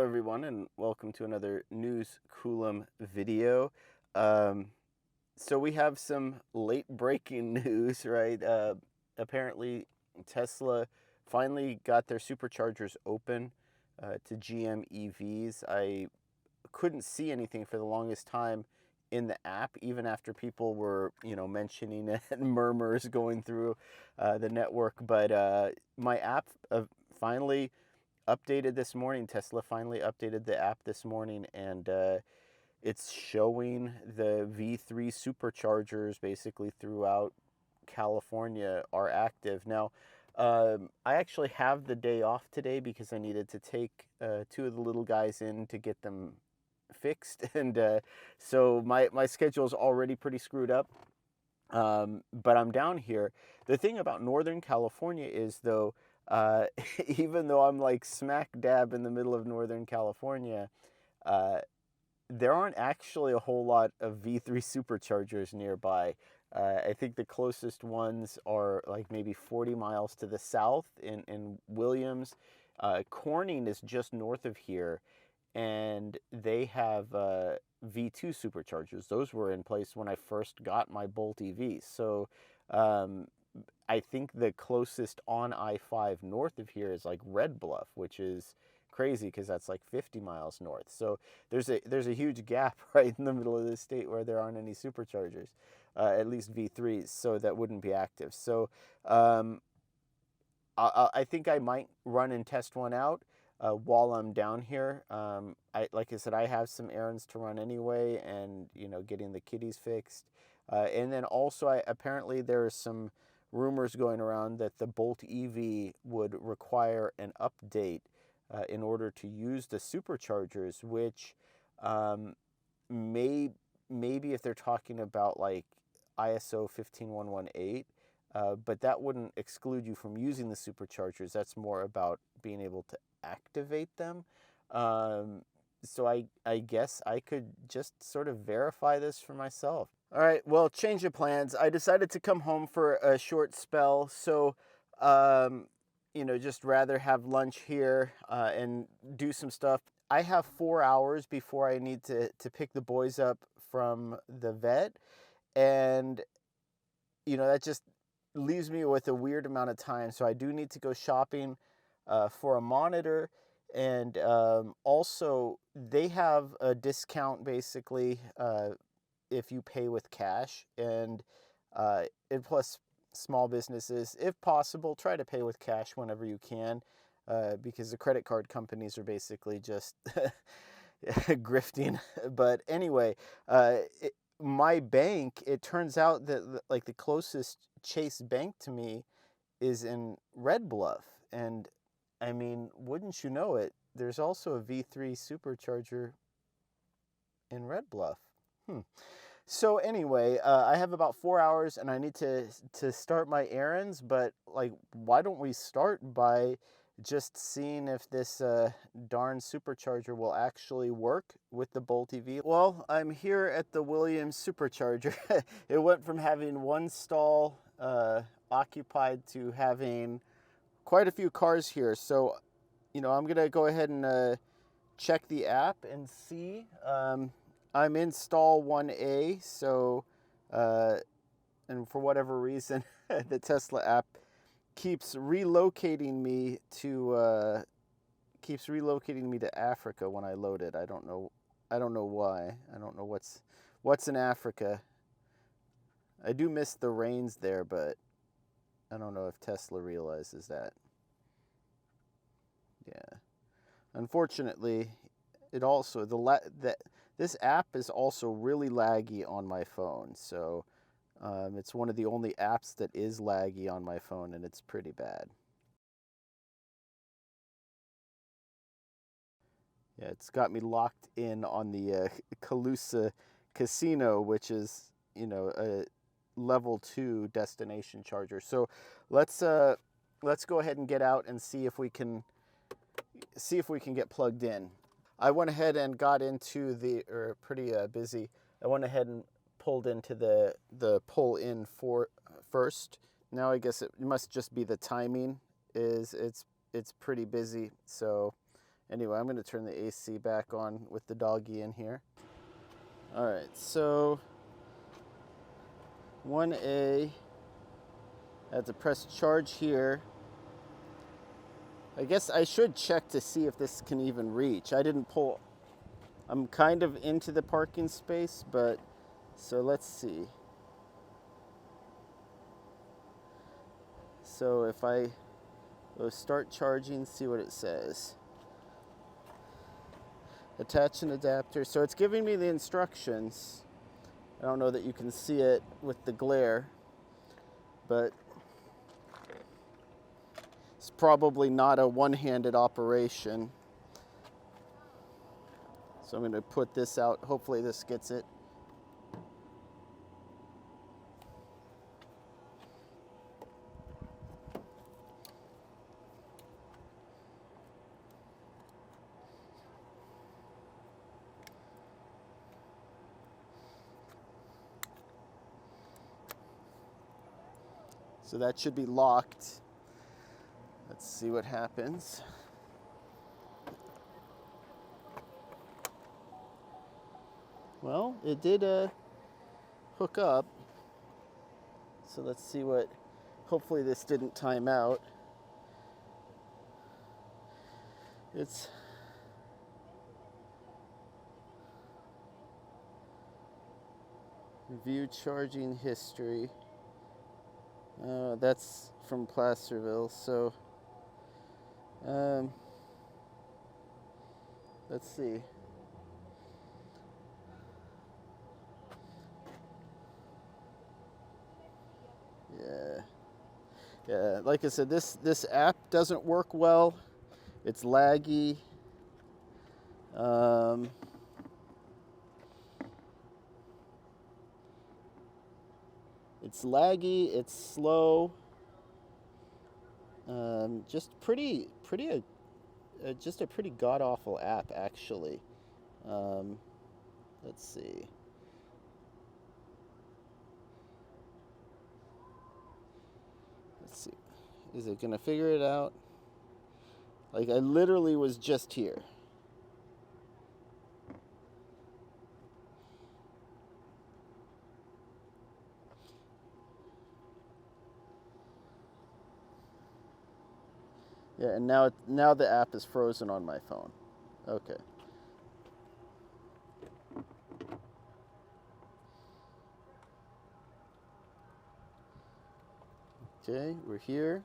everyone, and welcome to another News Coolum video. So we have some late breaking news, right? Apparently Tesla finally got their superchargers open to GM EVs. I couldn't see anything for the longest time in the app, even after people were, mentioning it and murmurs going through the network. But my app finally updated this morning. Tesla finally updated the app this morning, and it's showing the V3 superchargers basically throughout California are active. Now, I actually have the day off today because I needed to take two of the little guys in to get them fixed, and so my schedule is already pretty screwed up. But I'm down here. The thing about Northern California is, though, even though I'm like smack dab in the middle of Northern California, uh, there aren't actually a whole lot of V3 superchargers nearby. I think the closest ones are like maybe 40 miles to the south in Williams. Corning is just north of here, and they have V2 superchargers. Those were in place when I first got my Bolt EV. So um, I think the closest on I-5 north of here is like Red Bluff, which is crazy because that's like 50 miles north. So there's a huge gap right in the middle of the state where there aren't any superchargers, at least V3s, so that wouldn't be active. So I think I might run and test one out while I'm down here. Like I said, I have some errands to run anyway, and getting the kitties fixed. And then also, apparently there are some rumors going around that the Bolt EV would require an update in order to use the superchargers, which maybe if they're talking about like ISO 15118, but that wouldn't exclude you from using the superchargers. That's more about being able to activate them. So I guess I could just sort of verify this for myself. All right, well, change of plans. I decided to come home for a short spell, so just rather have lunch here and do some stuff. I have 4 hours before I need to pick the boys up from the vet, and that just leaves me with a weird amount of time. So I do need to go shopping for a monitor, and also they have a discount basically if you pay with cash, and plus small businesses, if possible, try to pay with cash whenever you can, because the credit card companies are basically just grifting. But anyway, my bank, it turns out that like the closest Chase bank to me is in Red Bluff, and I mean, wouldn't you know it, there's also a V3 supercharger in Red Bluff. So anyway, I have about 4 hours, and I need to start my errands. But like, why don't we start by just seeing if this darn supercharger will actually work with the Bolt EV? Well, I'm here at the Williams Supercharger. It went from having one stall occupied to having quite a few cars here. So, I'm gonna go ahead and check the app and see. I'm in stall 1A, so, and for whatever reason, the Tesla app keeps relocating me to Africa when I load it. I don't know why. I don't know what's in Africa. I do miss the rains there, but I don't know if Tesla realizes that. Yeah. Unfortunately, it also this app is also really laggy on my phone. So it's one of the only apps that is laggy on my phone, and it's pretty bad. Yeah, it's got me locked in on the Calusa Casino, which is, a level 2 destination charger. So let's go ahead and get out and see if we can get plugged in. I went ahead and got into pretty busy. I went ahead and pulled into the pull in for first. Now I guess it must just be the timing it's pretty busy. So Anyway, I'm going to turn the AC back on with the doggy in here. All right, so 1A, I have to press charge here. I guess I should check to see if this can even reach. I didn't pull, I'm kind of into the parking space, but, so let's see. So if I go start charging, see what it says. Attach an adapter. So it's giving me the instructions. I don't know that you can see it with the glare, but it's probably not a one-handed operation. So I'm going to put this out. Hopefully this gets it. So that should be locked. Let's see what happens. Well, it did hook up. So let's see what, hopefully this didn't time out. It's view charging history. That's from Placerville, so let's see. Yeah, like I said, this app doesn't work well. It's laggy. It's laggy, it's slow. Just just a pretty god-awful app, actually. Let's see. Let's see. Is it gonna figure it out? Like, I literally was just here. Yeah, and now the app is frozen on my phone. Okay. Okay, we're here.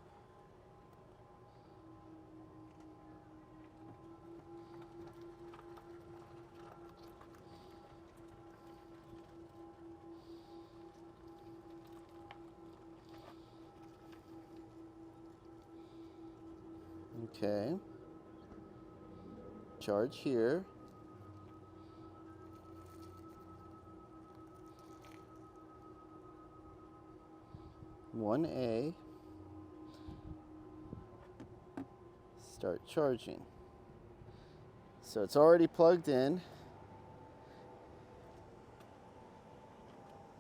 Okay. Charge here. One A. Start charging. So it's already plugged in.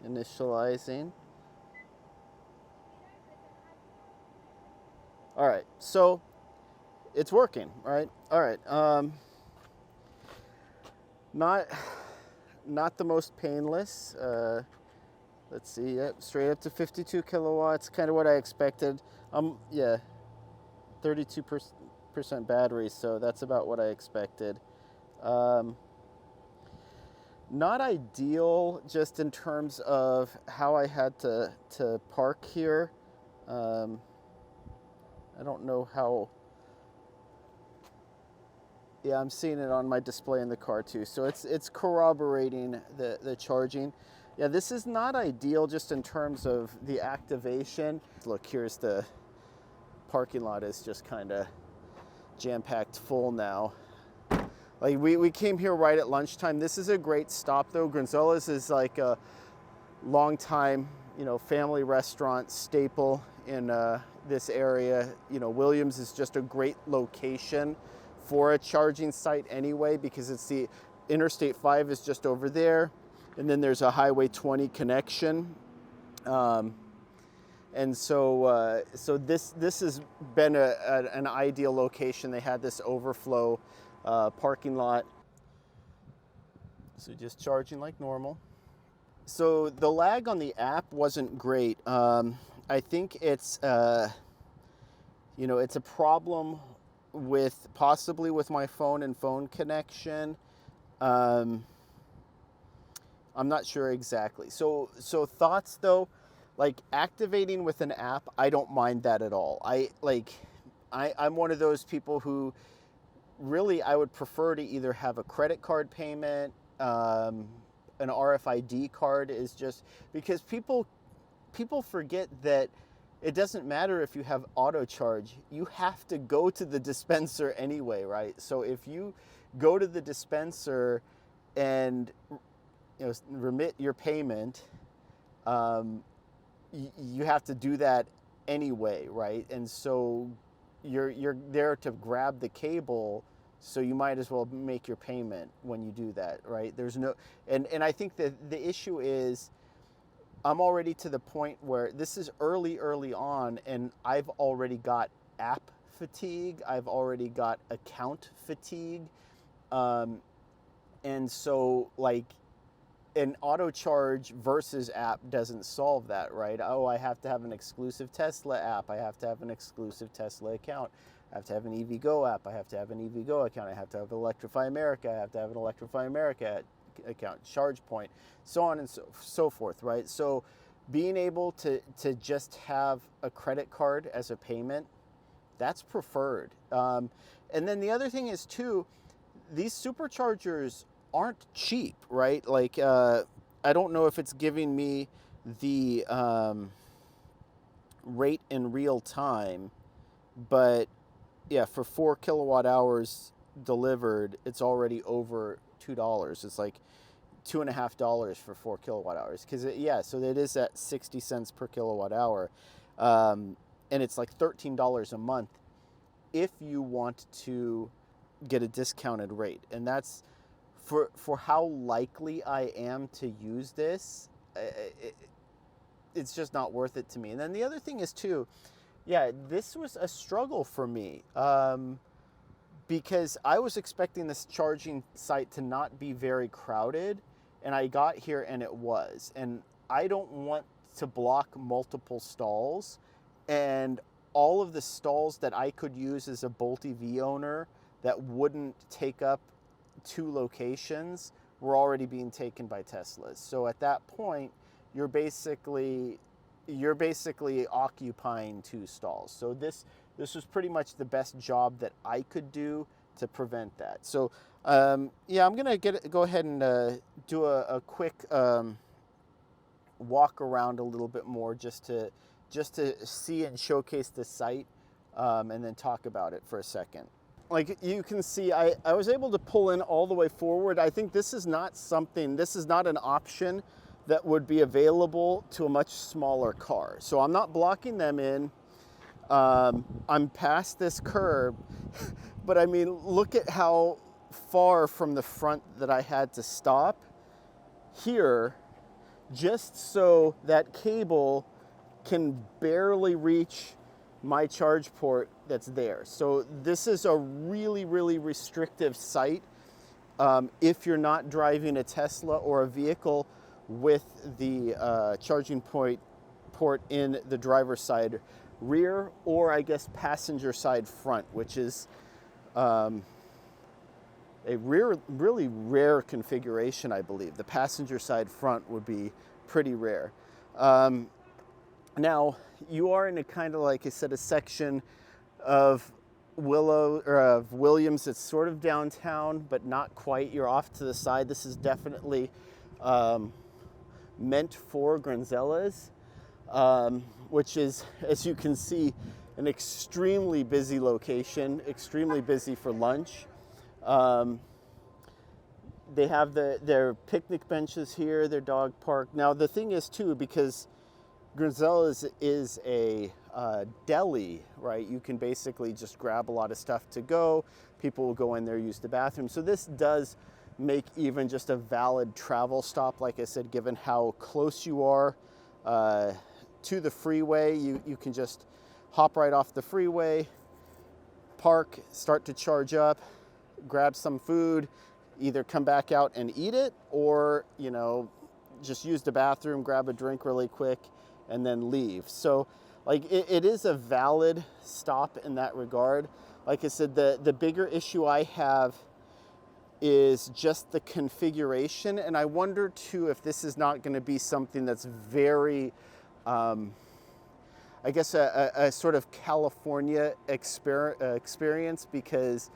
Initializing. All right, so it's working, right? All right. Not the most painless. Let's see. Yep, straight up to 52 kilowatts. Kind of what I expected. Yeah, 32% battery, so that's about what I expected. Not ideal, just in terms of how I had to park here. I don't know how. Yeah, I'm seeing it on my display in the car too. So it's corroborating the charging. Yeah, this is not ideal just in terms of the activation. Look, here's the parking lot is just kind of jam-packed full now. Like we came here right at lunchtime. This is a great stop though. Gronzola's is like a long time, family restaurant staple in this area. Williams is just a great location for a charging site anyway, because it's the Interstate 5 is just over there, and then there's a Highway 20 connection. And so this has been an ideal location. They had this overflow parking lot. So just charging like normal. So the lag on the app wasn't great. I think it's it's a problem with possibly with my phone and phone connection. I'm not sure exactly. So thoughts though, like activating with an app, I don't mind that at all. I'm one of those people who really I would prefer to either have a credit card payment. An RFID card is just because people forget that it doesn't matter if you have auto charge. You have to go to the dispenser anyway, right? So if you go to the dispenser and remit your payment, you have to do that anyway, right? And so you're there to grab the cable, so you might as well make your payment when you do that, right? There's no, and I think that the issue is I'm already to the point where this is early on, and I've already got app fatigue. I've already got account fatigue. And so like an auto charge versus app doesn't solve that, right? Oh, I have to have an exclusive Tesla app. I have to have an exclusive Tesla account. I have to have an EVgo app. I have to have an EVgo account. I have to have Electrify America. I have to have an Electrify America account, ChargePoint, so on and so forth, right? So being able to just have a credit card as a payment, that's preferred. And then the other thing is too, these superchargers aren't cheap, right? Like I don't know if it's giving me the rate in real time, but yeah, for 4 kilowatt hours delivered, it's already over $2. It's like $2.50 for 4 kilowatt hours. So it is at 60 cents per kilowatt hour. And it's like $13 a month if you want to get a discounted rate. And that's for how likely I am to use this. It's just not worth it to me. And then the other thing is too, yeah, this was a struggle for me. Because I was expecting this charging site to not be very crowded, and I got here and it was. And I don't want to block multiple stalls, and all of the stalls that I could use as a Bolt EV owner that wouldn't take up 2 locations were already being taken by Teslas. So at that point, you're basically occupying 2 stalls. So this was pretty much the best job that I could do to prevent that. So yeah, I'm gonna go ahead and do a quick walk around a little bit more just to see and showcase the site, and then talk about it for a second. Like you can see, I was able to pull in all the way forward. I think this is not an option that would be available to a much smaller car. So I'm not blocking them in. I'm past this curb, but I mean, look at how far from the front that I had to stop here, just so that cable can barely reach my charge port that's there. So this is a really, really restrictive site if you're not driving a Tesla or a vehicle with the charging port in the driver's side rear, or I guess passenger side front, which is a really rare configuration, I believe. The passenger side front would be pretty rare. Now, you are in a kind of, like I said, a section of Williams. It's sort of downtown, but not quite. You're off to the side. This is definitely meant for Granzella's, which is, as you can see, an extremely busy location, extremely busy for lunch. They have their picnic benches here, their dog park. Now, the thing is, too, because Granzella's is a deli, right? You can basically just grab a lot of stuff to go. People will go in there, use the bathroom. So this does make even just a valid travel stop, like I said, given how close you are to the freeway. You can just hop right off the freeway, park, start to charge up, grab some food, either come back out and eat it, or, you know, just use the bathroom, grab a drink really quick, and then leave. So like it is a valid stop in that regard. Like I said, the bigger issue I have is just the configuration, and I wonder too if this is not going to be something that's very, I guess, a sort of California experience, because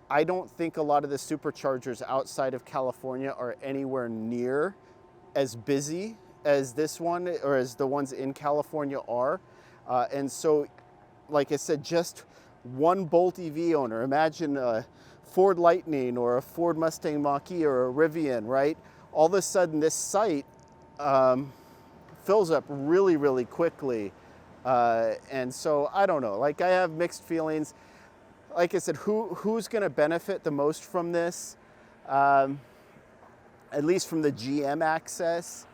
I don't think a lot of the superchargers outside of California are anywhere near as busy as this one, or as the ones in California are. And so, like I said, just one Bolt EV owner, imagine a Ford Lightning or a Ford Mustang Mach-E or a Rivian, right? All of a sudden this site fills up really, really quickly. And so I don't know, like I have mixed feelings. Like I said, who's gonna benefit the most from this? At least from the GM access,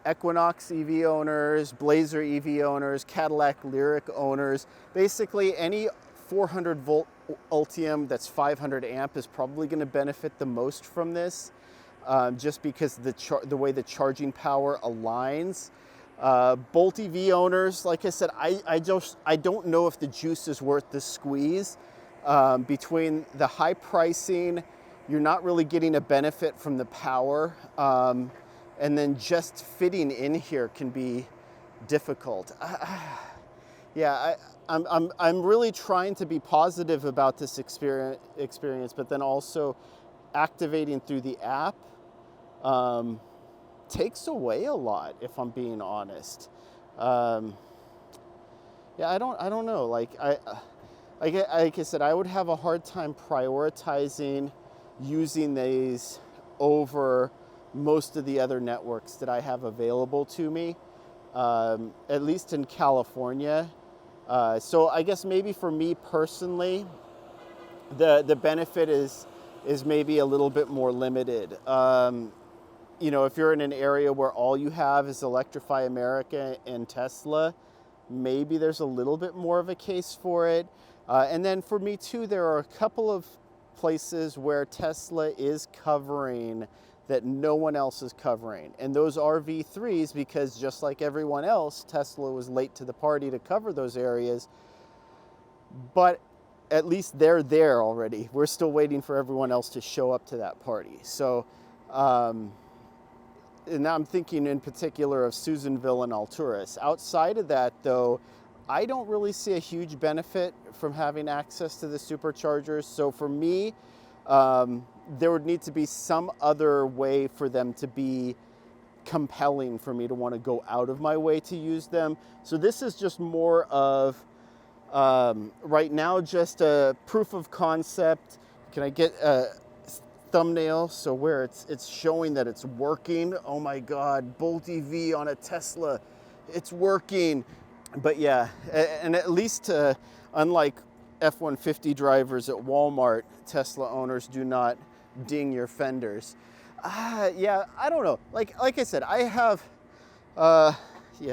Equinox EV owners, Blazer EV owners, Cadillac Lyriq owners, basically any 400 volt Ultium that's 500 amp is probably going to benefit the most from this, just because the way the charging power aligns. Bolt EV owners, like I said, I don't know if the juice is worth the squeeze. Between the high pricing, you're not really getting a benefit from the power, and then just fitting in here can be difficult. I'm really trying to be positive about this experience, but then also activating through the app takes away a lot, if I'm being honest. I don't know. Like I said, I would have a hard time prioritizing using these over most of the other networks that I have available to me, at least in California. So I guess maybe for me personally, the benefit is maybe a little bit more limited. You know, if you're in an area where all you have is Electrify America and Tesla, maybe there's a little bit more of a case for it. And then for me too, there are a couple of places where Tesla is covering that no one else is covering. And those are V3s, because just like everyone else, Tesla was late to the party to cover those areas. But at least they're there already. We're still waiting for everyone else to show up to that party. So, and I'm thinking in particular of Susanville and Alturas. Outside of that though, I don't really see a huge benefit from having access to the superchargers. So for me, there would need to be some other way for them to be compelling for me to want to go out of my way to use them. So this is just more of, right now, just a proof of concept. Can I get a thumbnail so where it's showing that it's working? Oh my God, Bolt EV on a Tesla, it's working. But yeah, and at least unlike F-150 drivers at Walmart, Tesla owners do not ding your fenders. Yeah, I don't know. Like I said, I have, yeah,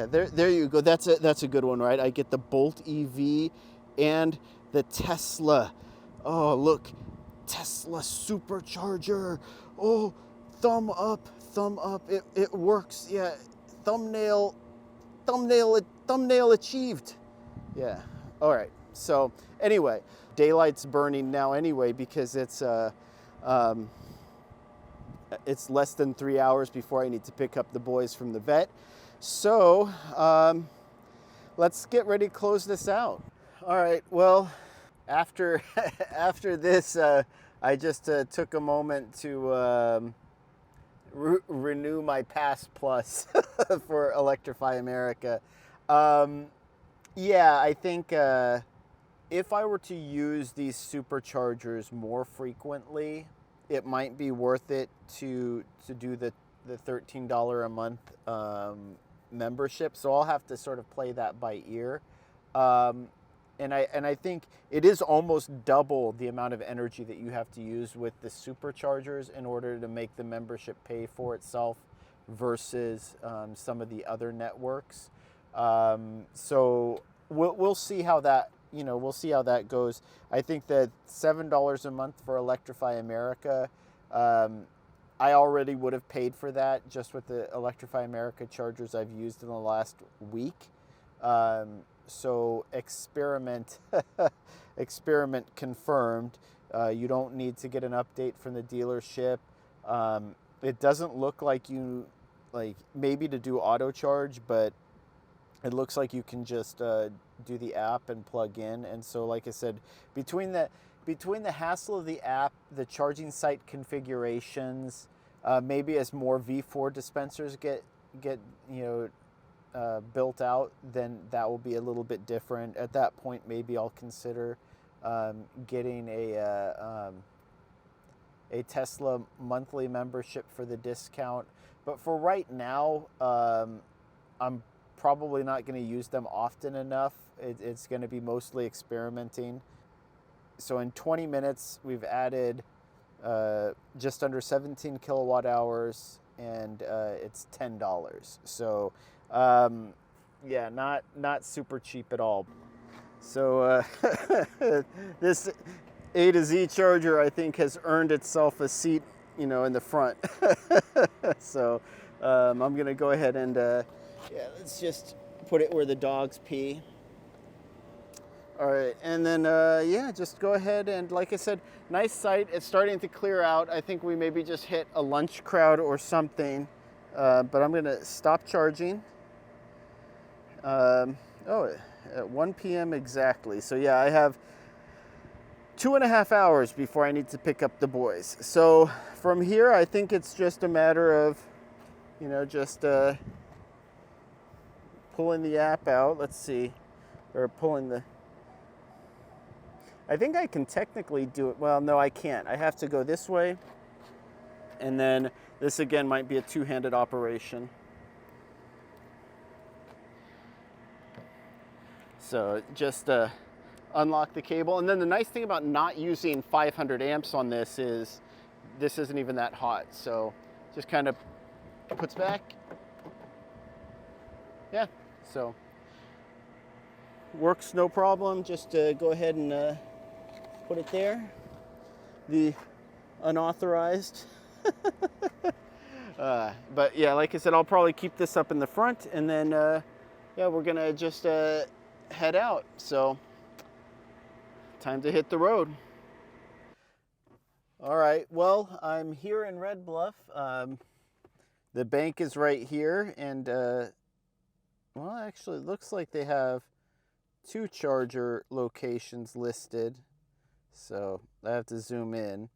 there you go. That's a good one, right? I get the Bolt EV and the Tesla. Oh, look, Tesla Supercharger. Oh, thumb up. It works. Yeah, thumbnail achieved. Yeah. All right. So anyway, daylight's burning now anyway, because it's less than 3 hours before I need to pick up the boys from the vet. So let's get ready to close this out. All right. Well, after this, I just took a moment to renew my Pass Plus for Electrify America. Yeah, I think if I were to use these superchargers more frequently, it might be worth it to do the $13 a month membership. So I'll have to sort of play that by ear. And I think it is almost double the amount of energy that you have to use with the superchargers in order to make the membership pay for itself versus some of the other networks. So we'll see how that you know, we'll see how that goes. I think that $7 a month for Electrify America, I already would have paid for that just with the Electrify America chargers I've used in the last week. So experiment, experiment confirmed. You don't need to get an update from the dealership. It doesn't look like you, like maybe to do auto charge, but it looks like you can just do the app and plug in. And so, like I said, between the hassle of the app, the charging site configurations, maybe as more V4 dispensers get built out, then that will be a little bit different. At that point, maybe I'll consider getting a Tesla monthly membership for the discount. But for right now, I'm probably not going to use them often enough. It's going to be mostly experimenting. So in 20 minutes, we've added just under 17 kilowatt hours, and it's $10. So yeah, not super cheap at all. So this A to Z charger, I think, has earned itself a seat, you know, in the front. So I'm going to go ahead and yeah, let's just put it where the dogs pee. All right, and then yeah, just go ahead and, like I said, nice site. It's starting to clear out. I think we maybe just hit a lunch crowd or something, but I'm gonna stop charging. Oh, at 1 p.m. exactly. So yeah, I have 2.5 hours before I need to pick up the boys. So from here, I think it's just a matter of, you know, just pulling the app out. Let's see, or pulling the. I think I can technically do it. Well, no, I can't. I have to go this way. And then this again might be a two-handed operation. So just unlock the cable. And then the nice thing about not using 500 amps on this is this isn't even that hot. So just kind of puts back. Yeah, so works no problem. Just go ahead and put it there. The unauthorized. But yeah, like I said, I'll probably keep this up in the front, and then yeah, we're gonna just head out. So time to hit the road. All right, well, I'm here in Red Bluff. The bank is right here, and well, actually, it looks like they have 2 charger locations listed. So I have to zoom in.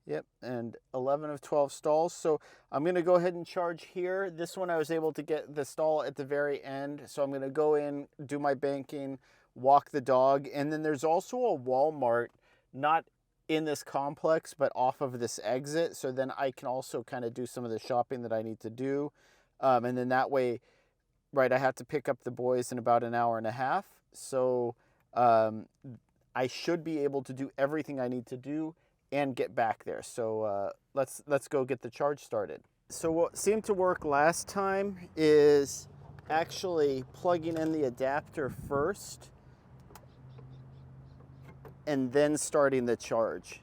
Yep, and 11 of 12 stalls. So I'm going to go ahead and charge here. This one I was able to get the stall at the very end. So I'm going to go in, do my banking, walk the dog. And then there's also a Walmart, not in this complex, but off of this exit. So then I can also kind of do some of the shopping that I need to do. And then that way, right, I have to pick up the boys in about an hour and a half. So I should be able to do everything I need to do and get back there. So let's go get the charge started. So what seemed to work last time is actually plugging in the adapter first and then starting the charge.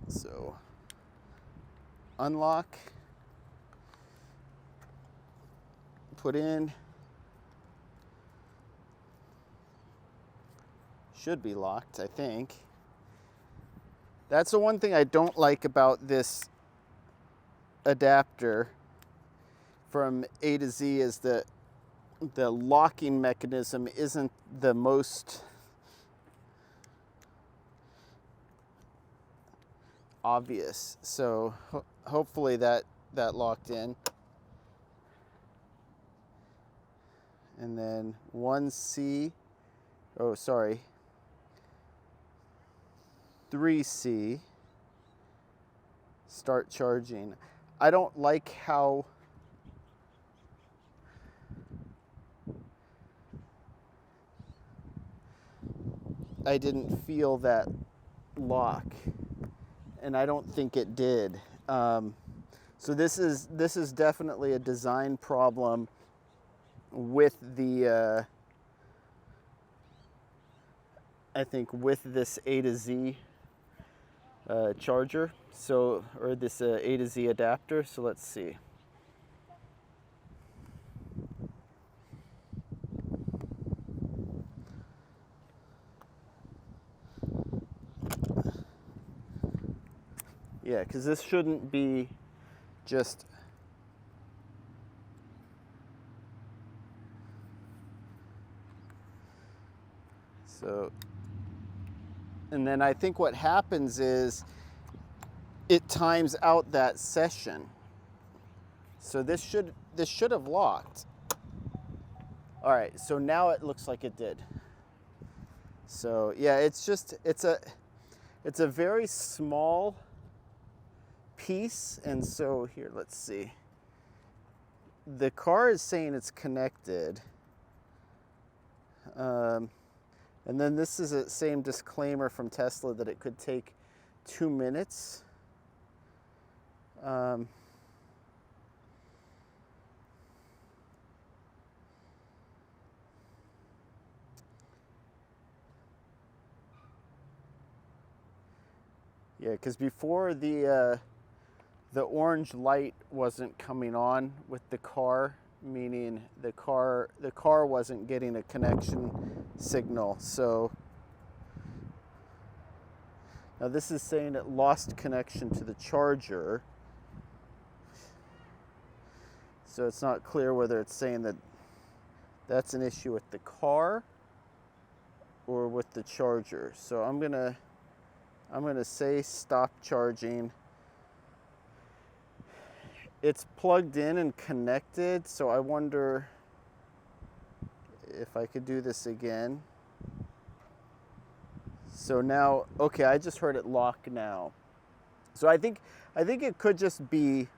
So unlock, put in, should be locked, I think. That's the one thing I don't like about this adapter from A to Z is that the locking mechanism isn't the most obvious. So hopefully that locked in. And then 1C, oh sorry, 3C, start charging. I don't like how I didn't feel that lock, and I don't think it did. So this is definitely a design problem with the I think with this A to Z charger, so, or this A to Z adapter. So let's see. Yeah, because this shouldn't be just so. And then I think what happens is it times out that session. So this should have locked. All right, so now it looks like it did. So yeah, it's a very small piece, and so here, let's see. The car is saying it's connected. And then this is the same disclaimer from Tesla that it could take 2 minutes. Yeah, because before the orange light wasn't coming on with the car, meaning the car wasn't getting a connection signal. So now this is saying it lost connection to the charger. So it's not clear whether it's saying that that's an issue with the car or with the charger. So I'm gonna say stop charging. It's plugged in and connected, so I wonder if I could do this again. So now, okay, I just heard it lock now. So I think it could just be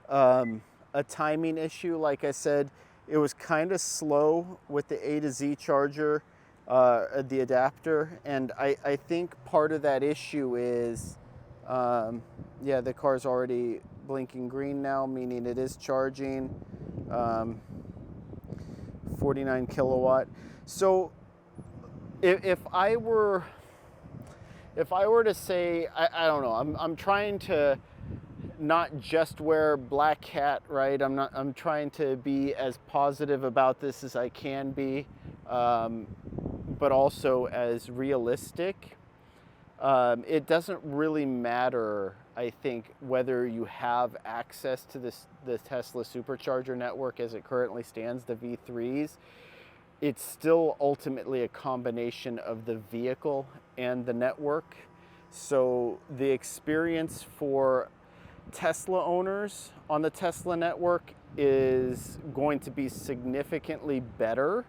a timing issue. Like I said, it was kind of slow with the A to Z charger, the adapter, and I think part of that issue is, yeah, the car's already blinking green now, meaning it is charging. 49 kilowatt. So if I were to say, I don't know, I'm trying to not just wear black hat, right? I'm trying to be as positive about this as I can be, but also as realistic. It doesn't really matter, I think, whether you have access to the Tesla Supercharger network as it currently stands, the V3s. It's still ultimately a combination of the vehicle and the network. So the experience for Tesla owners on the Tesla network is going to be significantly better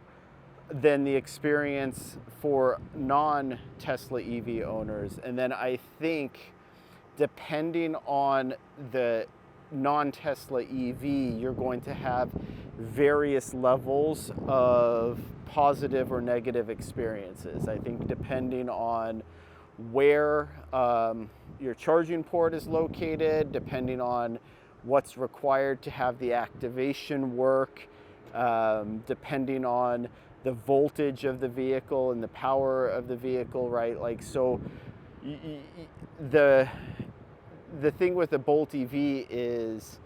than the experience for non-Tesla EV owners. And then I think depending on the non-Tesla EV, you're going to have various levels of positive or negative experiences. I think depending on where your charging port is located, depending on what's required to have the activation work, depending on the voltage of the vehicle and the power of the vehicle, right? Like, so the thing with the Bolt EV is,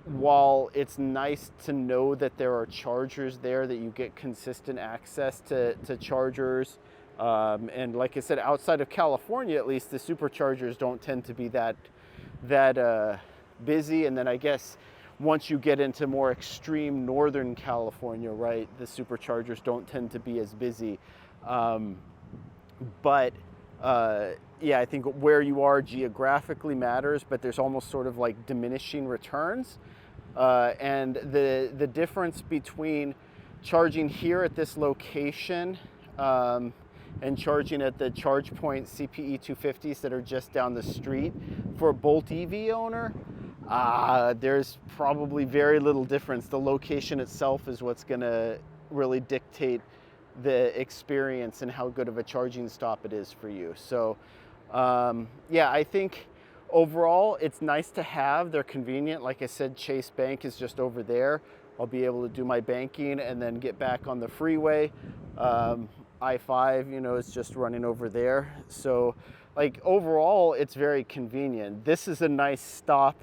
while it's nice to know that there are chargers there, that you get consistent access to chargers, and like I said, outside of California, at least, the superchargers don't tend to be that busy. And then I guess once you get into more extreme Northern California, right, the superchargers don't tend to be as busy. But yeah, I think where you are geographically matters, but there's almost sort of like diminishing returns. And the difference between charging here at this location and charging at the ChargePoint CPE 250s that are just down the street, for a Bolt EV owner, there's probably very little difference. The location itself is what's going to really dictate the experience and how good of a charging stop it is for you. So yeah, I think overall it's nice to have. They're convenient. Like I said, Chase Bank is just over there. I'll be able to do my banking and then get back on the freeway. I-5, you know, is just running over there. So like overall, it's very convenient. This is a nice stop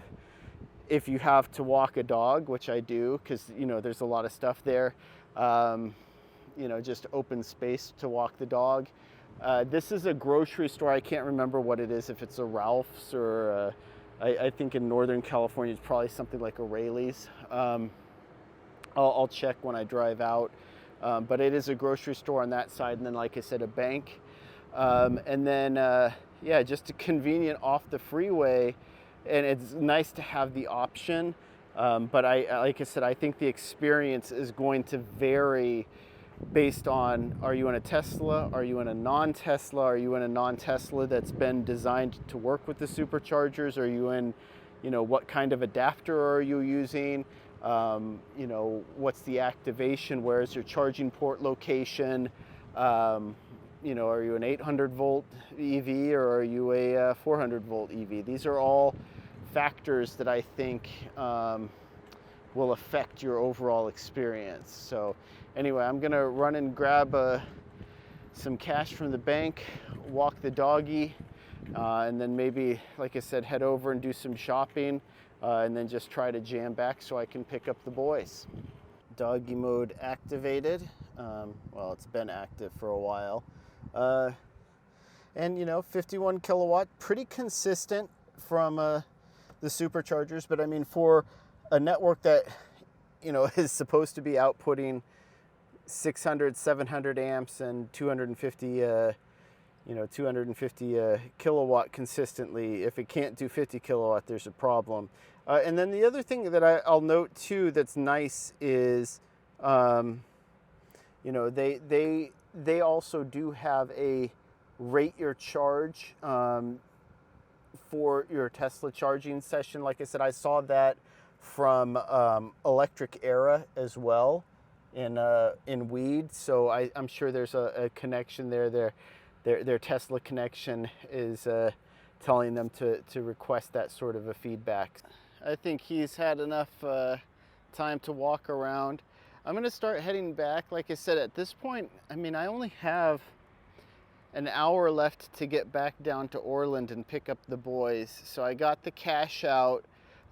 if you have to walk a dog, which I do, because, you know, there's a lot of stuff there. You know, just open space to walk the dog. This is a grocery store. I can't remember what it is, if it's a Ralph's or I think in Northern California, it's probably something like a Raley's. I'll check when I drive out. But it is a grocery store on that side. And then, like I said, a bank. And then, yeah, just a convenient off the freeway. And it's nice to have the option. But like I said, I think the experience is going to vary based on, are you in a Tesla? Are you in a non-Tesla? Are you in a non-Tesla that's been designed to work with the Superchargers? Are you in, you know, what kind of adapter are you using? You know, what's the activation? Where is your charging port location? You know, are you an 800 volt EV or are you a 400 volt EV? These are all factors that I think will affect your overall experience. So anyway, I'm gonna run and grab some cash from the bank, walk the doggy, and then maybe, like I said, head over and do some shopping, and then just try to jam back so I can pick up the boys. Doggy mode activated. Well, it's been active for a while. And you know, 51 kilowatt, pretty consistent from the Superchargers, but I mean, for a network that, you know, is supposed to be outputting 600, 700 amps and 250, you know, 250 kilowatt consistently. If it can't do 50 kilowatt, there's a problem. And then the other thing that I'll note too that's nice is, you know, they also do have a rate your charge for your Tesla charging session. Like I said, I saw that from Electric Era as well in Weed. So I'm sure there's a connection there. Their Tesla connection is telling them to request that sort of a feedback. I think he's had enough time to walk around. I'm gonna start heading back. Like I said, at this point, I mean, I only have an hour left to get back down to Orland and pick up the boys. So I got the cash out.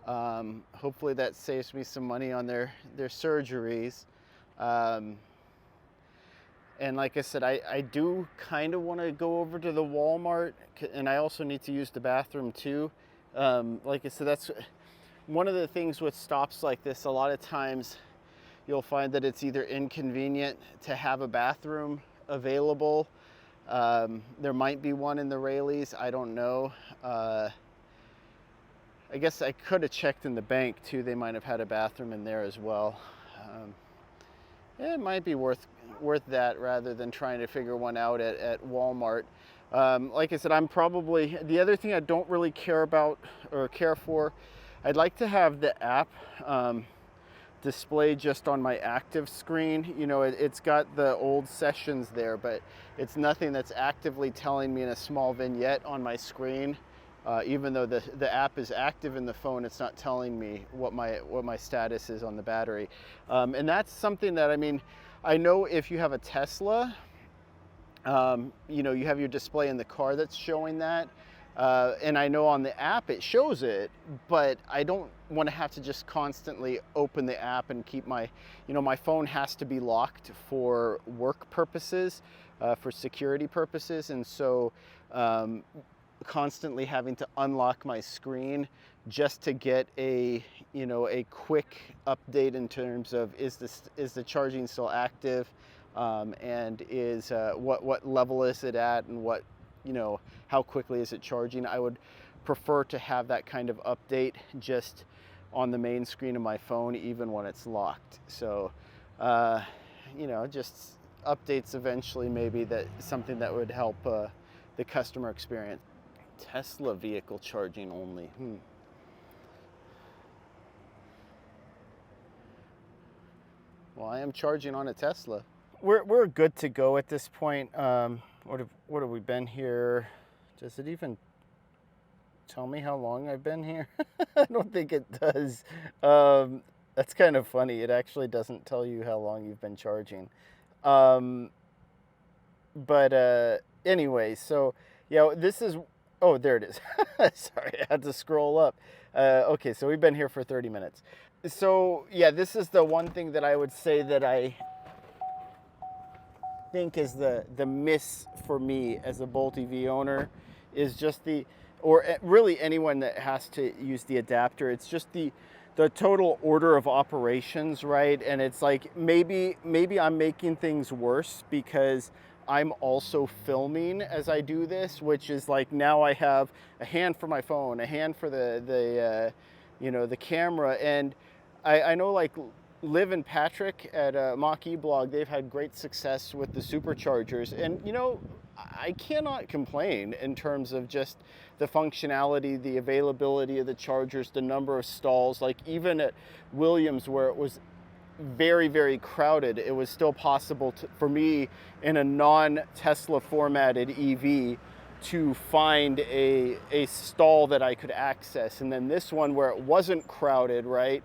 Hopefully that saves me some money on their surgeries. And like I said, I do kind of want to go over to the Walmart, and I also need to use the bathroom too. Like I said, that's one of the things with stops like this. A lot of times you'll find that it's either inconvenient to have a bathroom available. There might be one in the Raley's, I don't know. I guess I could have checked in the bank too. They might have had a bathroom in there as well. It might be worth that rather than trying to figure one out at Walmart. Like I said, the other thing I don't really care about or care for, I'd like to have the app display just on my active screen. You know, it's got the old sessions there, but it's nothing that's actively telling me in a small vignette on my screen. Even though the app is active in the phone, it's not telling me what my status is on the battery. And that's something that, I mean, I know if you have a Tesla, you know, you have your display in the car that's showing that. And I know on the app it shows it, but I don't want to have to just constantly open the app and keep my phone has to be locked for work purposes, for security purposes. And so, constantly having to unlock my screen just to get a quick update in terms of is the charging still active, and is what level is it at, and what, you know, how quickly is it charging. I would prefer to have that kind of update just on the main screen of my phone, even when it's locked. So you know, just updates eventually, maybe that something that would help the customer experience. Tesla vehicle charging only. Well, I am charging on a Tesla. We're good to go at this point. What have we been here? Does it even tell me how long I've been here? I don't think it does. That's kind of funny. It actually doesn't tell you how long you've been charging. Um, but anyway, so yeah, this is. Oh, there it is. Sorry, I had to scroll up. Okay, so we've been here for 30 minutes. So yeah, this is the one thing that I would say that I think is the miss for me as a Bolt EV owner is just or really anyone that has to use the adapter. It's just the total order of operations, right? And it's like maybe I'm making things worse because I'm also filming as I do this, which is like now I have a hand for my phone, a hand for the camera, and I know like Liv and Patrick at Mach-E Blog, they've had great success with the Superchargers, and I cannot complain in terms of just the functionality, the availability of the chargers, the number of stalls. Like even at Williams, where it was very, very crowded, it was still possible for me in a non-Tesla formatted EV to find a stall that I could access. And then this one where it wasn't crowded, right?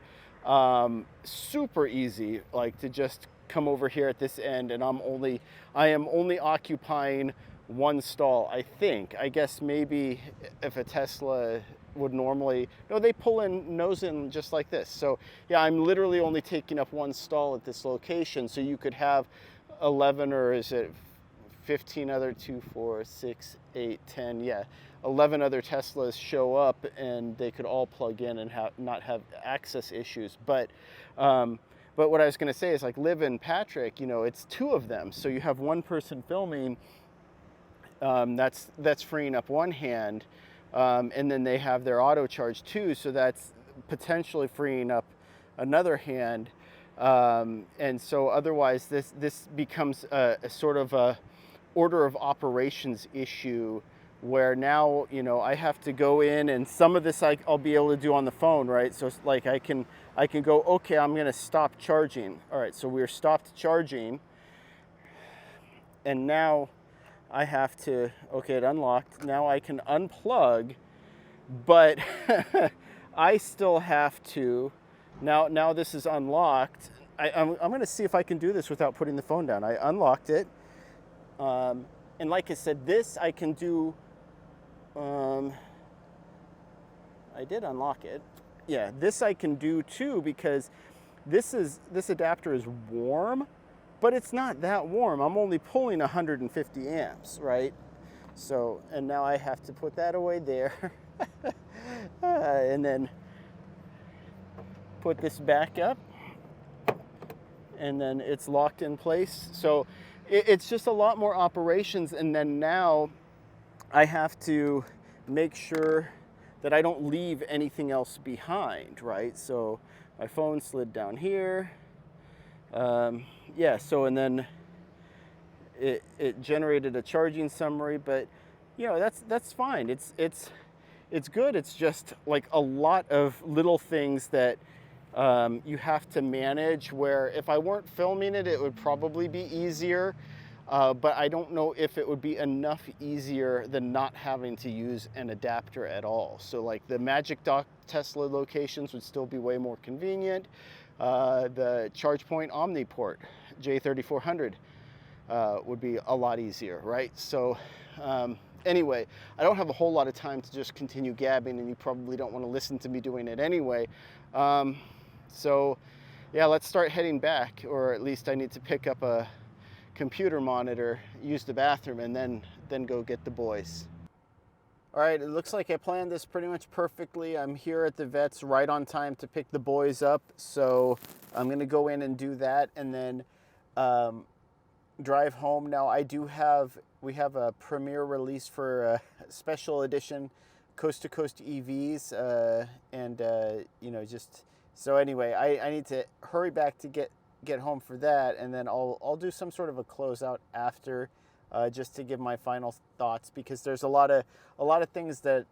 Super easy, like to just come over here at this end, and I am only occupying one stall, I guess maybe if a Tesla would normally, no, they pull in, nose in just like this. So yeah, I'm literally only taking up one stall at this location. So you could have 11, or is it 15 other, 2, 4, 6, 8, 10, yeah, 11 other Teslas show up, and they could all plug in and not have access issues. But what I was going to say is, like Liv and Patrick, it's two of them. So you have one person filming, that's freeing up one hand, and then they have their auto charge too, so that's potentially freeing up another hand. And so otherwise this becomes a sort of a order of operations issue, where now I have to go in, and some of this I'll be able to do on the phone, right? So it's like I can go, okay, I'm going to stop charging. All right, so we're stopped charging, and now I have to, okay, it unlocked. Now I can unplug, but I still have to, now this is unlocked. I'm going to see if I can do this without putting the phone down. I unlocked it. And like I said, this I can do, I did unlock it. Yeah, this I can do too, because this adapter is warm, but it's not that warm. I'm only pulling 150 amps, right? So, and now I have to put that away there. And then put this back up, and then it's locked in place. So it's just a lot more operations, and then now I have to make sure that I don't leave anything else behind, right? So my phone slid down here. Yeah, so and then it generated a charging summary, but that's fine. It's good. It's just like a lot of little things that you have to manage, where if I weren't filming it, it would probably be easier. But I don't know if it would be enough easier than not having to use an adapter at all. So like the Magic Dock Tesla locations would still be way more convenient. The ChargePoint Omniport J3400 would be a lot easier, right? So anyway, I don't have a whole lot of time to just continue gabbing, and you probably don't want to listen to me doing it anyway. So yeah, let's start heading back, or at least I need to pick up a computer monitor, use the bathroom, and then go get the boys. All right, it looks like I planned this pretty much perfectly. I'm here at the vet's right on time to pick the boys up, so I'm gonna go in and do that, and then drive home. Now we have a premiere release for a special edition coast to coast EVs, and just so anyway, I need to hurry back to get home for that, and then I'll do some sort of a closeout after, just to give my final thoughts, because there's a lot of things that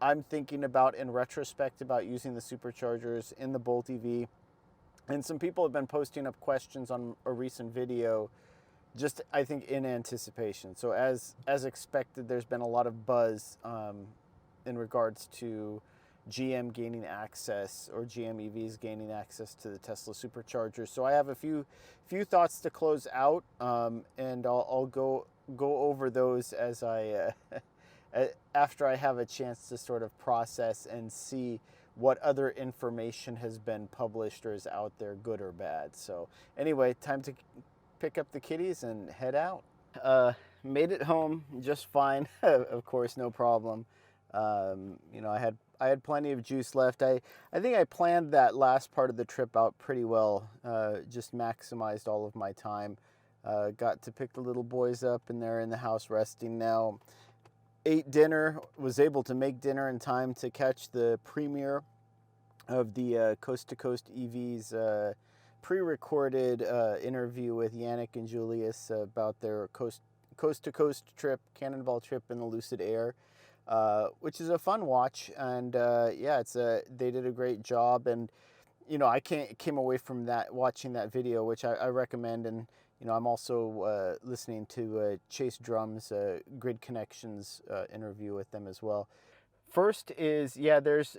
I'm thinking about in retrospect about using the Superchargers in the Bolt EV, and some people have been posting up questions on a recent video, just I think in anticipation. So as expected, there's been a lot of buzz in regards to GM gaining access, or GM EVs gaining access to the Tesla Superchargers. So I have a few thoughts to close out, and I'll go over those as I after I have a chance to sort of process and see what other information has been published or is out there, good or bad. So anyway, time to pick up the kitties and head out. Made it home just fine. Of course, no problem. You know, I had plenty of juice left. I think I planned that last part of the trip out pretty well. Just maximized all of my time. Got to pick the little boys up, and they're in the house resting now. Ate dinner, was able to make dinner in time to catch the premiere of the Coast to Coast EVs pre-recorded interview with Yannick and Julius about their coast to coast trip, cannonball trip in the Lucid Air, which is a fun watch. And yeah, they did a great job. And you know, I came away from that watching that video, which I recommend. And you know, I'm also listening to Chase Drum's Grid Connections interview with them as well. First is, yeah, there's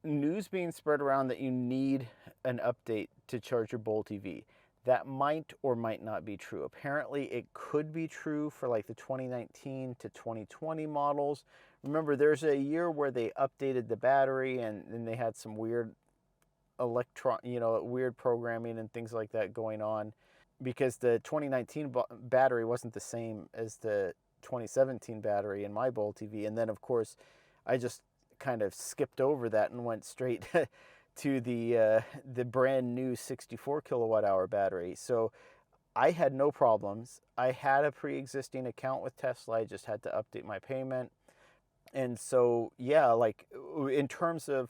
news being spread around that you need an update to charge your Bolt EV. That might or might not be true. Apparently, it could be true for like the 2019 to 2020 models. Remember, there's a year where they updated the battery, and then they had some weird weird programming and things like that going on, because the 2019 battery wasn't the same as the 2017 battery in my Bolt EV. And then, of course, I just kind of skipped over that and went straight to the brand new 64 kilowatt hour battery. So I had no problems. I had a pre-existing account with Tesla. I just had to update my payment. And so, yeah, like in terms of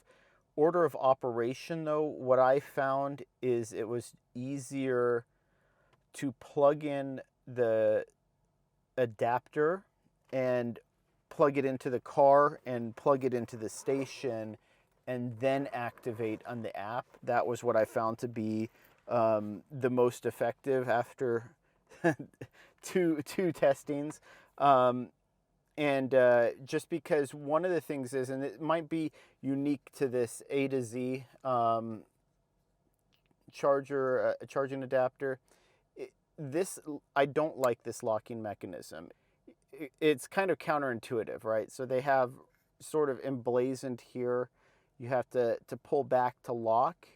order of operation, though, what I found is it was easier to plug in the adapter and plug it into the car and plug it into the station and then activate on the app. That was what I found to be the most effective after two testings. And just because one of the things is, and it might be unique to this A to Z charging adapter, I don't like this locking mechanism. It's kind of counterintuitive, right? So they have sort of emblazoned here, you have to pull back to lock.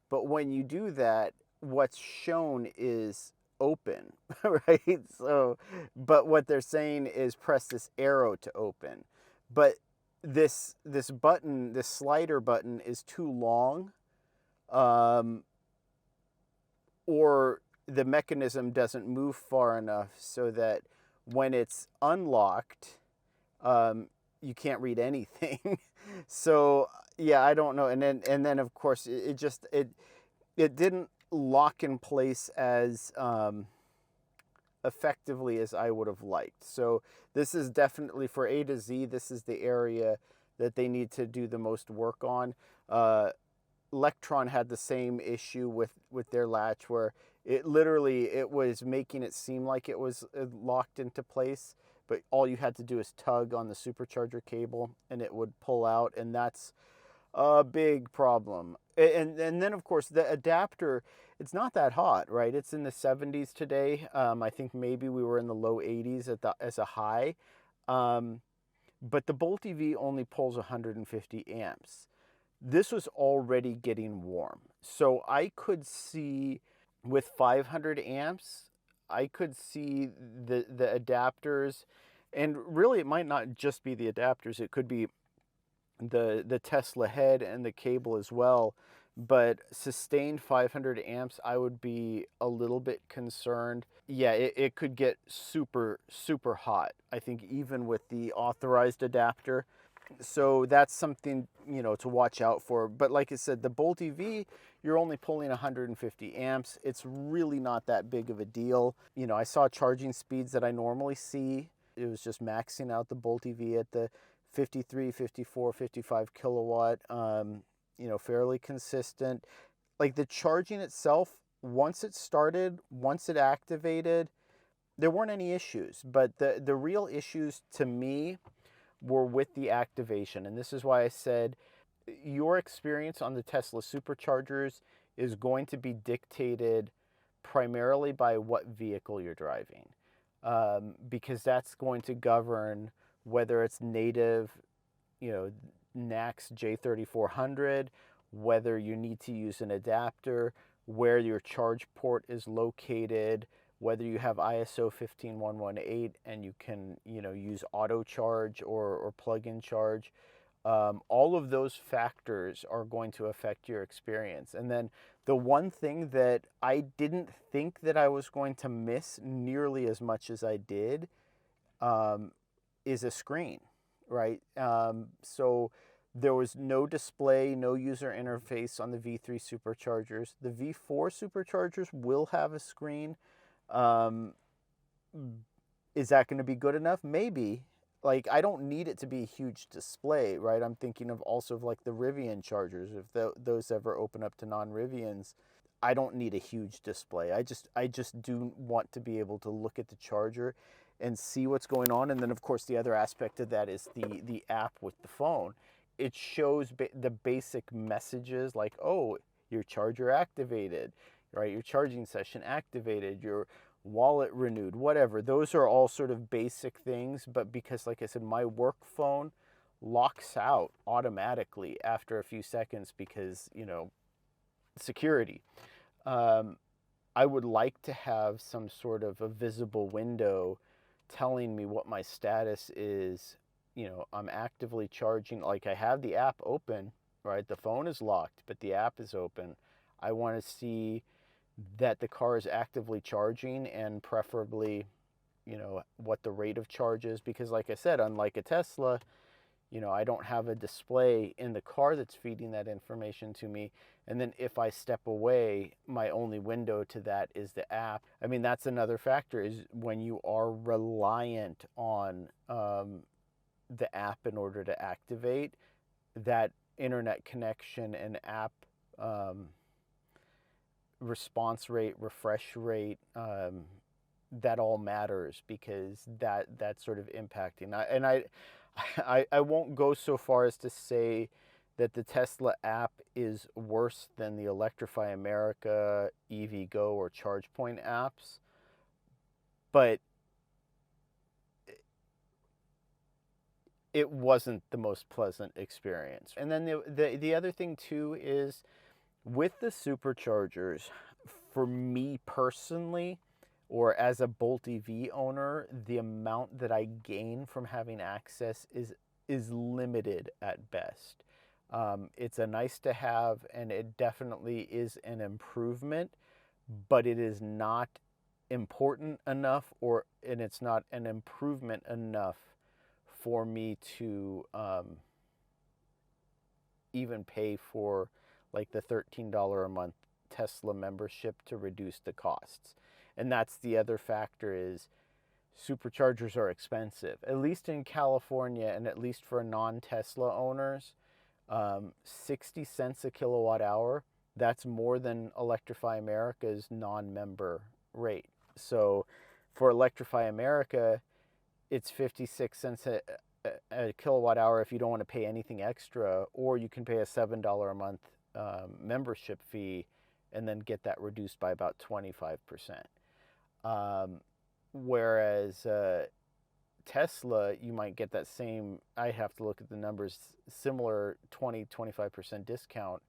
But when you do that, what's shown is open, right? So, but what they're saying is press this arrow to open. But this button, this slider button, is too long, or the mechanism doesn't move far enough so that when it's unlocked, you can't read anything. So yeah, I don't know. And then of course it didn't lock in place as effectively as I would have liked. So this is definitely for A to Z. This is the area that they need to do the most work on. Electron had the same issue with their latch, where it was making it seem like it was locked into place, but all you had to do is tug on the supercharger cable and it would pull out, and that's a big problem. And then of course the adapter, it's not that hot, right? It's in the 70s today. I think maybe we were in the low 80s as a high. But the Bolt EV only pulls 150 amps. This was already getting warm. So I could see with 500 amps, I could see the adapters, and really it might not just be the adapters, it could be the Tesla head and the cable as well. But sustained 500 amps, I would be a little bit concerned. Yeah, it could get super, super hot, I think, even with the authorized adapter. So that's something, to watch out for. But like I said, the Bolt EV, you're only pulling 150 amps. It's really not that big of a deal. I saw charging speeds that I normally see. It was just maxing out the Bolt EV at the 53, 54, 55 kilowatt, fairly consistent. Like the charging itself, once it started, once it activated, there weren't any issues. But the real issues to me were with the activation. And this is why I said your experience on the Tesla Superchargers is going to be dictated primarily by what vehicle you're driving, because that's going to govern whether it's native, NACS J3400, whether you need to use an adapter, where your charge port is located, whether you have ISO 15118 and you can, use auto charge or plug-in charge. All of those factors are going to affect your experience. And then the one thing that I didn't think that I was going to miss nearly as much as I did, is a screen, right? So there was no display, no user interface on the V3 Superchargers. The V4 Superchargers will have a screen. Um, is that going to be good enough? Maybe. Like, I don't need it to be a huge display, right? I'm thinking of also of like the Rivian chargers. If those ever open up to non-Rivians, I don't need a huge display. I just do want to be able to look at the charger and see what's going on. And then of course the other aspect of that is the app with the phone. It shows the basic messages like, oh, your charger activated, right? Your charging session activated, your wallet renewed, whatever. Those are all sort of basic things, but because, like I said, my work phone locks out automatically after a few seconds because, security. Um, I would like to have some sort of a visible window telling me what my status is. I'm actively charging, like I have the app open, right? The phone is locked, but the app is open. I want to see that the car is actively charging, and preferably, what the rate of charge is, because like I said, unlike a Tesla, I don't have a display in the car that's feeding that information to me. And then if I step away, my only window to that is the app. I mean, that's another factor, is when you are reliant on the app in order to activate, that internet connection and app response rate, refresh rate, that all matters, because that's sort of impacting. I won't go so far as to say that the Tesla app is worse than the Electrify America, EVgo, or ChargePoint apps, but it wasn't the most pleasant experience. And then the other thing too is, with the Superchargers, for me personally, or as a Bolt EV owner, the amount that I gain from having access is limited at best. It's a nice to have, and it definitely is an improvement, but it is not important enough, and it's not an improvement enough for me to even pay for like the $13 a month Tesla membership to reduce the costs. And that's the other factor, is superchargers are expensive, at least in California, and at least for non-Tesla owners. 60 cents a kilowatt hour, that's more than Electrify America's non-member rate. So for Electrify America, it's 56 cents a kilowatt hour if you don't want to pay anything extra, or you can pay a $7 a month membership fee and then get that reduced by about 25%. Whereas Tesla, you might get that same, I have to look at the numbers, similar 20-25% discount,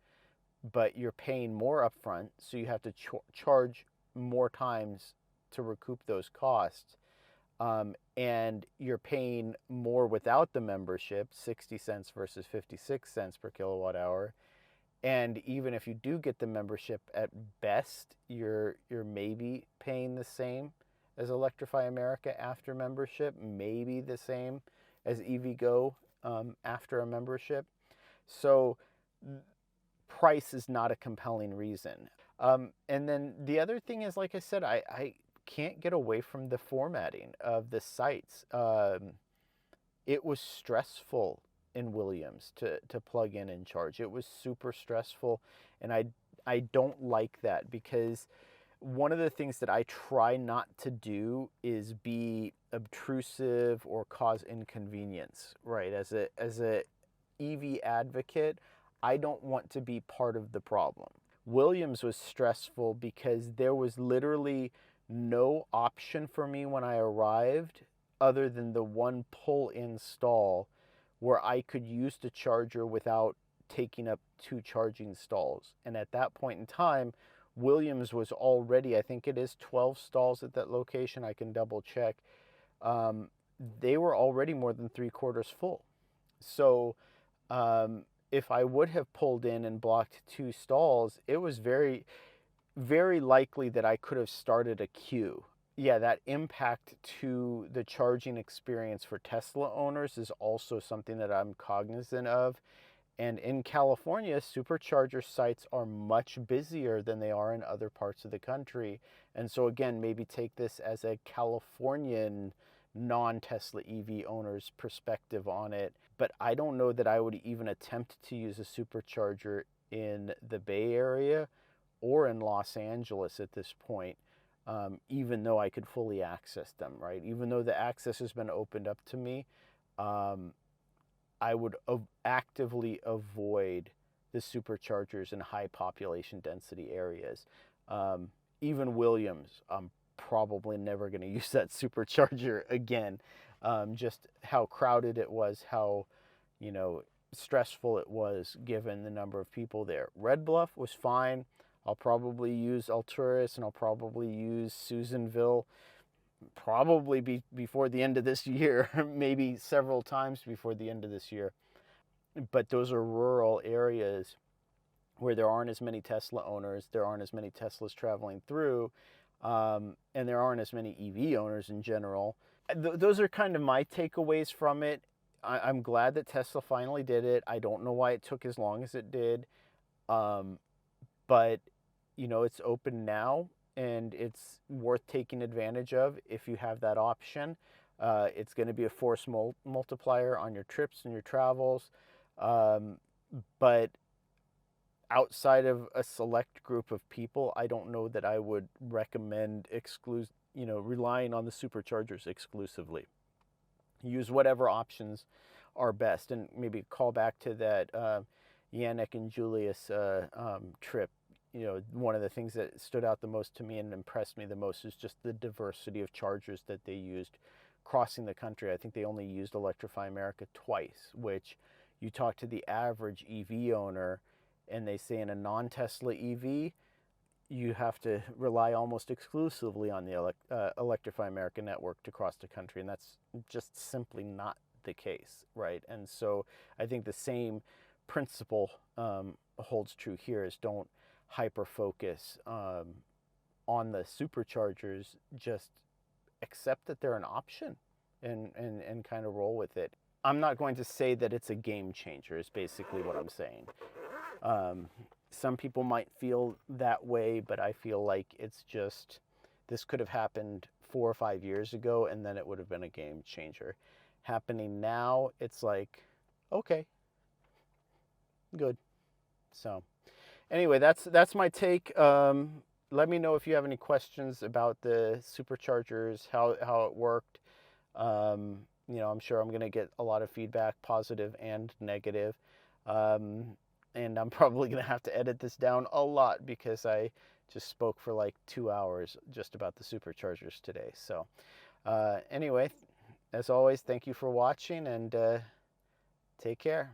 but you're paying more upfront, so you have to charge more times to recoup those costs. And you're paying more without the membership, 60 cents versus 56 cents per kilowatt hour. And even if you do get the membership, at best, you're maybe paying the same as Electrify America after membership, maybe the same as EVgo after a membership. So price is not a compelling reason. And then the other thing is, like I said, I can't get away from the formatting of the sites. It was stressful in Williams to plug in and charge. It was super stressful, and I don't like that, because one of the things that I try not to do is be obtrusive or cause inconvenience, right? As a EV advocate, I don't want to be part of the problem. Williams was stressful because there was literally no option for me when I arrived other than the one pull-in stall where I could use the charger without taking up 2 charging stalls. And at that point in time, Williams was already, I think it is 12 stalls at that location. I can double check. Um, they were already more than 3/4 full. So if I would have pulled in and blocked 2 stalls, it was very, very likely that I could have started a queue. Yeah, that impact to the charging experience for Tesla owners is also something that I'm cognizant of. And in California, supercharger sites are much busier than they are in other parts of the country. And so again, maybe take this as a Californian non-Tesla EV owner's perspective on it. But I don't know that I would even attempt to use a supercharger in the Bay Area or in Los Angeles at this point, even though I could fully access them, right? Even though the access has been opened up to me, I would actively avoid the superchargers in high population density areas. Even Williams, I'm probably never going to use that supercharger again. Just how crowded it was, how, you know, stressful it was given the number of people there. Red Bluff was fine. I'll probably use Alturas and I'll probably use Susanville probably before the end of this year, maybe several times before the end of this year. But those are rural areas where there aren't as many Tesla owners, there aren't as many Teslas traveling through, and there aren't as many EV owners in general. Those are kind of my takeaways from it. I'm glad that Tesla finally did it. I don't know why it took as long as it did, but you know, it's open now and it's worth taking advantage of if you have that option. It's going to be a force multiplier on your trips and your travels, but outside of a select group of people, I don't know that I would recommend relying on the superchargers exclusively. Use whatever options are best, and maybe call back to that Yannick and Julius trip. You know, one of the things that stood out the most to me and impressed me the most is just the diversity of chargers that they used crossing the country. I think they only used Electrify America twice, which you talk to the average EV owner and they say in a non-Tesla EV, you have to rely almost exclusively on the Electrify America network to cross the country, and that's just simply not the case, right? And so I think the same principle holds true here, is don't hyper-focus on the superchargers, just accept that they're an option and kind of roll with it. I'm not going to say that it's a game changer, is basically what I'm saying. Some people might feel that way, but I feel like it's just, this could have happened 4 or 5 years ago and then it would have been a game changer. Happening now, it's like, okay, good. So anyway, that's my take. Let me know if you have any questions about the superchargers, how it worked. You know, I'm sure I'm going to get a lot of feedback, positive and negative. And I'm probably going to have to edit this down a lot because I just spoke for like 2 hours just about the superchargers today. So anyway, as always, thank you for watching, and take care.